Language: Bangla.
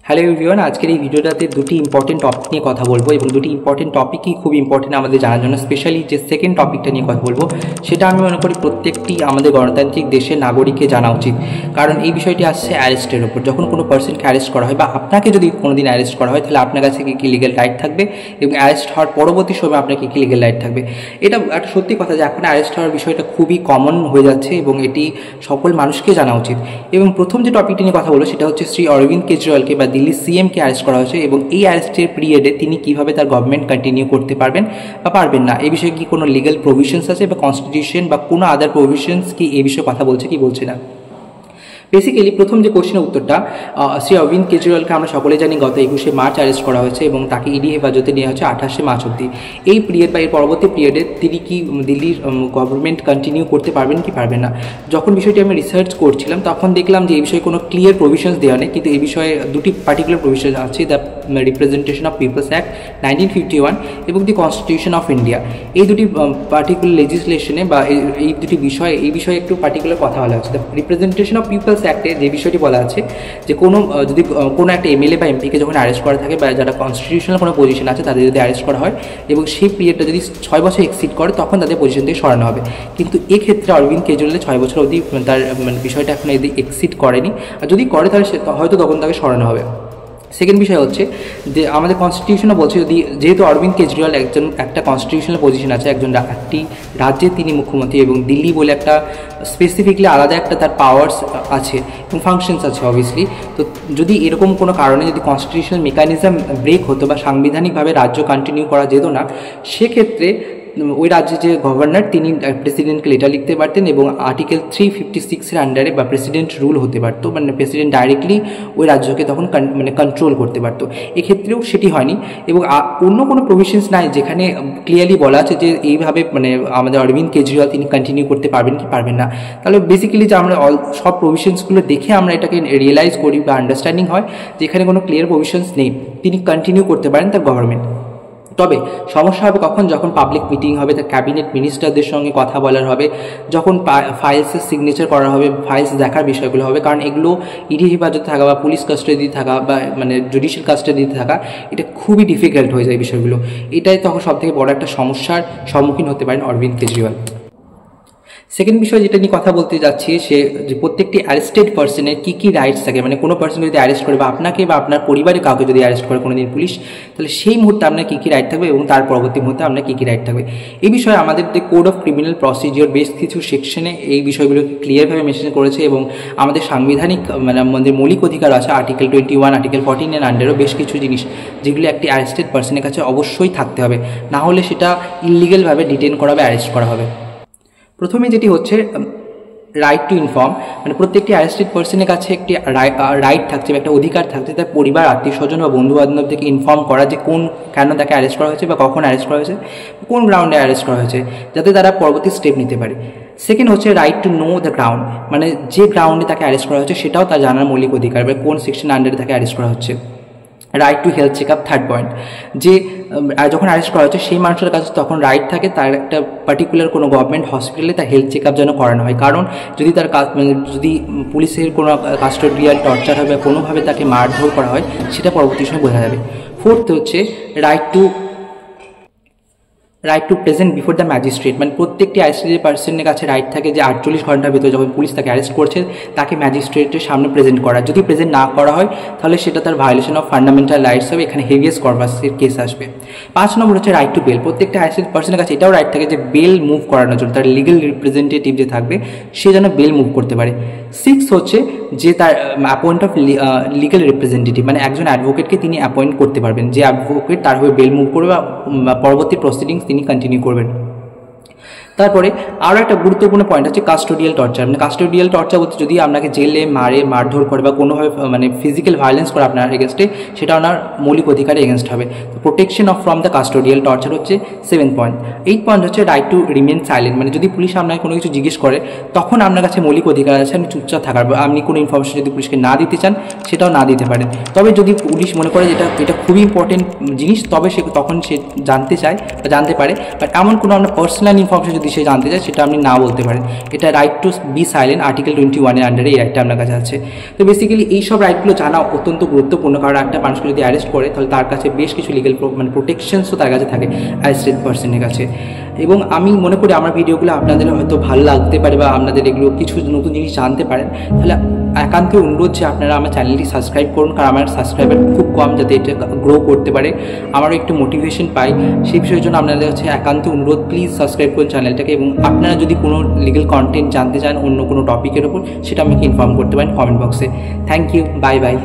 হ্যালো এভরিওয়ান, আজকের এই ভিডিওটাতে দুটি ইম্পর্টেন্ট টপিক নিয়ে কথা বলবো এবং দুটি ইম্পর্টেন্ট টপিকই খুব ইম্পর্টেন্ট আমাদের জানার জন্য। স্পেশালি যে সেকেন্ড টপিকটা নিয়ে কথা বলবো সেটা আমি মনে করি প্রত্যেকটি আমাদের গণতান্ত্রিক দেশের নাগরিককে জানা উচিত, কারণ এই বিষয়টি আসছে অ্যারেস্টের ওপর। যখন কোনো পার্সনকে অ্যারেস্ট করা হয় বা আপনাকে যদি কোনো দিন অ্যারেস্ট করা হয়, তাহলে আপনার কাছে কী লিগ্যাল রাইট থাকবে এবং অ্যারেস্ট হওয়ার পরবর্তী সময় আপনার কী লিগ্যাল রাইট থাকবে। এটা একটা সত্যি কথা যে এখন অ্যারেস্ট হওয়ার বিষয়টা খুবই কমন হয়ে যাচ্ছে এবং এটি সকল মানুষকে জানা উচিত। এবং প্রথম যে টপিকটি নিয়ে কথা বলবো সেটা হচ্ছে শ্রী অরবিন্দ কেজরিওয়ালকে বা দিল্লি সিএমকে অ্যারেস্ট করা হয়েছে এবং এই অ্যারেস্টের পিরিয়ডে তিনি কীভাবে তার গভর্নমেন্ট কন্টিনিউ করতে পারবেন বা পারবেন না, এই বিষয়ে কি কোনো লিগ্যাল প্রভিশনস আছে বা কনস্টিটিউশন বা কোনো আদার প্রভিশনস কি এই বিষয়ে কথা বলছে কি বলছে না। বেসিক্যালি প্রথম যে কোশ্চেনের উত্তরটা, শ্রী অরবিন্দ কেজরিওয়ালকে আমরা সকলে জানি গত 21শে মার্চ অ্যারেস্ট করা হয়েছে এবং তাকে ইডি হেফাজতে নেওয়া হচ্ছে 28শে মার্চ অবধি। এই পিরিয়ড বা এর পরবর্তী পিরিয়ডে তিনি কি দিল্লির গভর্নমেন্ট কন্টিনিউ করতে পারবেন কি পারবেন না। যখন বিষয়টি আমি রিসার্চ করছিলাম তখন দেখলাম যে এই বিষয়ে কোনো ক্লিয়ার প্রভিশনস দেওয়া নেই, কিন্তু এই বিষয়ে দুটি পার্টিকুলার প্রভিশন আছে, the representation of peoples act 1951 এবং দি কনস্টিটিউশন অফ ইন্ডিয়া। এই দুটি পার্টিকুলার লেজিসলেশনে বা এই দুটি বিষয়ে একটু পার্টিকুলার কথা বলা হচ্ছে। দ্য রিপ্রেজেন্টেশন অফ পিপলস অ্যাক্টে যে বিষয়টি বলা আছে যে যদি কোনো একটা এমএলএ বা এমপিকে যখন অ্যারেস্ট করা থাকে বা যারা কনস্টিটিউশনাল কোনো পজিশন আছে তাদের যদি অ্যারেস্ট করা হয় এবং সেই পিরিয়ডটা যদি 6 বছর এক্সিড করে তখন তাদের পজিশন থেকে সরানো হবে। কিন্তু এক্ষেত্রে অরবিন্দ কেজরিওয়ালের 6 বছর অবধি তার বিষয়টা এখন এদিকে এক্সিড করেনি, আর যদি করে তাহলে হয়তো তখন তাকে সরানো হবে। সেকেন্ড বিষয় হচ্ছে যে আমাদের কনস্টিটিউশনও বলছে যেহেতু অরবিন্দ কেজরিওয়াল একটা কনস্টিটিউশনাল পজিশন আছে, একটি রাজ্যের তিনি মুখ্যমন্ত্রী এবং দিল্লি বলে একটা স্পেসিফিকলি আলাদা একটা তার পাওয়ার্স আছে এবং ফাংশনস আছে অবভিয়াসলি। তো যদি এরকম কোনো কারণে যদি কনস্টিটিউশনাল মেকানিজম ব্রেক হতো বা সাংবিধানিকভাবে রাজ্য কন্টিনিউ করা যেত না, সেক্ষেত্রে ওই রাজ্যের যে গভর্নর তিনি প্রেসিডেন্টকে লেটার লিখতে পারতেন এবং আর্টিকেল 356-এর আন্ডারে বা প্রেসিডেন্ট রুল হতে পারতো, মানে প্রেসিডেন্ট ডাইরেক্টলি ওই রাজ্যকে তখন কন্ট্রোল করতে পারতো। এক্ষেত্রেও সেটি হয়নি এবং অন্য কোনো প্রভিশনস নাই যেখানে ক্লিয়ারলি বলা আছে যে এইভাবে আমাদের অরবিন্দ কেজরিওয়াল তিনি কন্টিনিউ করতে পারবেন কি পারবেন না। তাহলে বেসিক্যালি যে আমরা সব প্রভিশনসগুলো দেখে আমরা এটাকে রিয়েলাইজ করি বা আন্ডারস্ট্যান্ডিং হয় যেখানে কোনো ক্লিয়ার প্রভিশনস নেই, তিনি কন্টিনিউ করতে পারেন তার গভর্নমেন্ট। তবে সমস্যা হবে কখন, যখন পাবলিক মিটিং হবে, তার ক্যাবিনেট মিনিস্টারদের সঙ্গে কথা বলার হবে, যখন ফাইলসের সিগনেচার করা হবে, ফাইলস দেখার বিষয়গুলো হবে, কারণ এগুলো ইডি হেফাজতে থাকা বা পুলিশ কাস্টাডিতে থাকা বা জুডিশিয়াল কাস্টাডিতে থাকা এটা খুবই ডিফিকাল্ট হয়ে যায় বিষয়গুলো। এটাই তখন সবথেকে বড় একটা সমস্যার সম্মুখীন হতে পারেন অরবিন্দ কেজরিওয়াল। সেকেন্ড বিষয় যেটা নিয়ে কথা বলতে যাচ্ছি সে যে প্রত্যেকটি অ্যারেস্টেড পার্সনের কী রাইটস থাকে, কোনো পার্সন যদি অ্যারেস্ট করে বা আপনাকে বা আপনার পরিবারের কাউকে যদি অ্যারেস্ট করে কোনো দিন পুলিশ, তাহলে সেই মুহূর্তে আপনার কী রাইট থাকবে এবং তার পরবর্তী মুহূর্তে আপনার কী রাইট থাকবে। এই বিষয়ে আমাদের যে কোড অফ ক্রিমিনাল প্রসিডিওর বেশ কিছু সেকশনে এই বিষয়গুলোকে ক্লিয়ারভাবে মেনশন করেছে এবং আমাদের সাংবিধানিক আমাদের মৌলিক অধিকার আছে আর্টিকেল 21, আর্টিকেল 14-এর আন্ডারও বেশ কিছু জিনিস যেগুলো একটি অ্যারেস্টেড পার্সনের কাছে অবশ্যই থাকতে হবে, না হলে সেটা ইললিগালভাবে ডিটেন করা হবে, অ্যারেস্ট করা হবে। প্রথমে যেটি হচ্ছে রাইট টু ইনফর্ম, প্রত্যেকটি অ্যারেস্টেড পার্সনের কাছে একটি রাইট থাকছে বা একটা অধিকার থাকছে তার পরিবার, আত্মীয় স্বজন বা বন্ধু বান্ধবদেরকে ইনফর্ম করা যে কেন তাকে অ্যারেস্ট করা হয়েছে বা কখন অ্যারেস্ট করা হয়েছে, কোন গ্রাউন্ডে অ্যারেস্ট করা হয়েছে, যাতে তারা পরবর্তী স্টেপ নিতে পারে। সেকেন্ড হচ্ছে right to know the ground, যে গ্রাউন্ডে তাকে অ্যারেস্ট করা হচ্ছে সেটাও তার জানার মৌলিক অধিকার বা কোন সেকশন আন্ডারে তাকে অ্যারেস্ট করা হচ্ছে। Right to health check up, third point, যে যখন অ্যারেস্ট করা হচ্ছে সেই মানুষের কাছে তখন রাইট থাকে তার একটা পার্টিকুলার কোনো গভর্নমেন্ট হসপিটালে তার হেলথ চেক আপ যেন করানো হয়, কারণ যদি তার যদি পুলিশের কোনো কাস্টোডিয়াল টর্চার হয় বা কোনোভাবে তাকে মারধর করা হয় সেটা পরবর্তী সময় বোঝা যাবে। ফোর্থ হচ্ছে right two present before the magistrate, প্রত্যেকটি অ্যারেস্টেড পার্সনের কাছে রাইট থাকে যে 48 ঘন্টার ভিতরে যখন পুলিশ তাকে অ্যারেস্ট করছে তাকে ম্যাজিস্ট্রেটের সামনে প্রেজেন্ট করা। যদি প্রেজেন্ট না করা হয় তাহলে সেটা তার ভায়োলেশন অফ ফান্ডামেন্টাল রাইটস হবে, এখানে হেভিয়েস্ট কর্পাসের কেস আসবে। 5 নম্বর হচ্ছে রাইট টু বেল, প্রত্যেকটা অ্যারেস্টেড পার্সনের কাছে এটাও রাইট থাকে যে বেল মুভ করানোর জন্য তার লিগাল রিপ্রেজেন্টেটিভ যে থাকবে সে যেন বেল মুভ করতে পারে। 6 হচ্ছে যে তার অ্যাপয়েন্ট অফ লিগাল রিপ্রেজেন্টেটিভ, একজন অ্যাডভোকেটকে তিনি অ্যাপয়েন্ট করতে পারবেন, যে অ্যাডভোকেট তার হয়ে বেল মুভ করবে বা পরবর্তী প্রসিডিংস তিনি কন্টিনিউ করবেন। তারপরে আরও একটা গুরুত্বপূর্ণ পয়েন্ট হচ্ছে কাস্টোডিয়াল টর্চার, কাস্টোডিয়াল টর্চার বলতে যদি আপনাকে জেলে মারধর করে বা কোনোভাবে ফিজিক্যাল ভায়োলেন্স করে আপনার এগেনস্টে, সেটা ওনার মৌলিক অধিকারের এগেনস্ট হবে। তো protection of from the custodial torture হচ্ছে 7 পয়েন্ট। 8 পয়েন্ট হচ্ছে রাইট টু রিমেন সাইলেন্ট, যদি পুলিশ আপনাকে কোনো কিছু জিজ্ঞেস করে তখন আপনার কাছে মৌলিক অধিকার আছে আপনি চুপচাপ থাকার, আপনি কোনো ইনফরমেশন যদি পুলিশকে না দিতে চান সেটাও না দিতে পারেন। তবে যদি পুলিশ মনে করে এটা খুবই ইম্পর্টেন্ট জিনিস তবে তখন সে জানতে চায় বা জানতে পারে, বাট এমন কোনো আপনার পার্সোনাল ইনফরমেশন যদি যদি সে জানতে চায় সেটা আপনি না বলতে পারেন। এটা right to be silent article 21 আন্ডারে এই রাইটটা আপনার কাছে আছে। তো বেসিক্যালি এইসব রাইটগুলো জানা অত্যন্ত গুরুত্বপূর্ণ, কারণ একটা মানুষকে যদি অ্যারেস্ট করে তাহলে তার কাছে বেশ কিছু লিগেল প্রোটেকশনসও তার কাছে থাকে অ্যারেস্টেড পার্সনের কাছে। এবং আমি মনে করি আমার ভিডিওগুলো আপনাদের হয়তো ভালো লাগতে পারে বা আপনাদের এগুলো কিছু নতুন জিনিস জানতে পারেন, তাহলে একান্ত অনুরোধ যে আপনারা আমার চ্যানেলটি সাবস্ক্রাইব করুন, কারণ আমার সাবস্ক্রাইবার খুব কম, যাতে এটা গ্রো করতে পারে, আমারও একটু মোটিভেশন পাই সেই বিষয়ের জন্য আপনাদের হচ্ছে একান্ত অনুরোধ, প্লিজ সাবস্ক্রাইব করুন চ্যানেলটাকে। এবং আপনারা যদি কোনো লিগেল কন্টেন্ট জানতে চান অন্য কোনো টপিকের ওপর, সেটা আমাকে ইনফর্ম করতে পারেন কমেন্ট বক্সে। Thank you, bye by.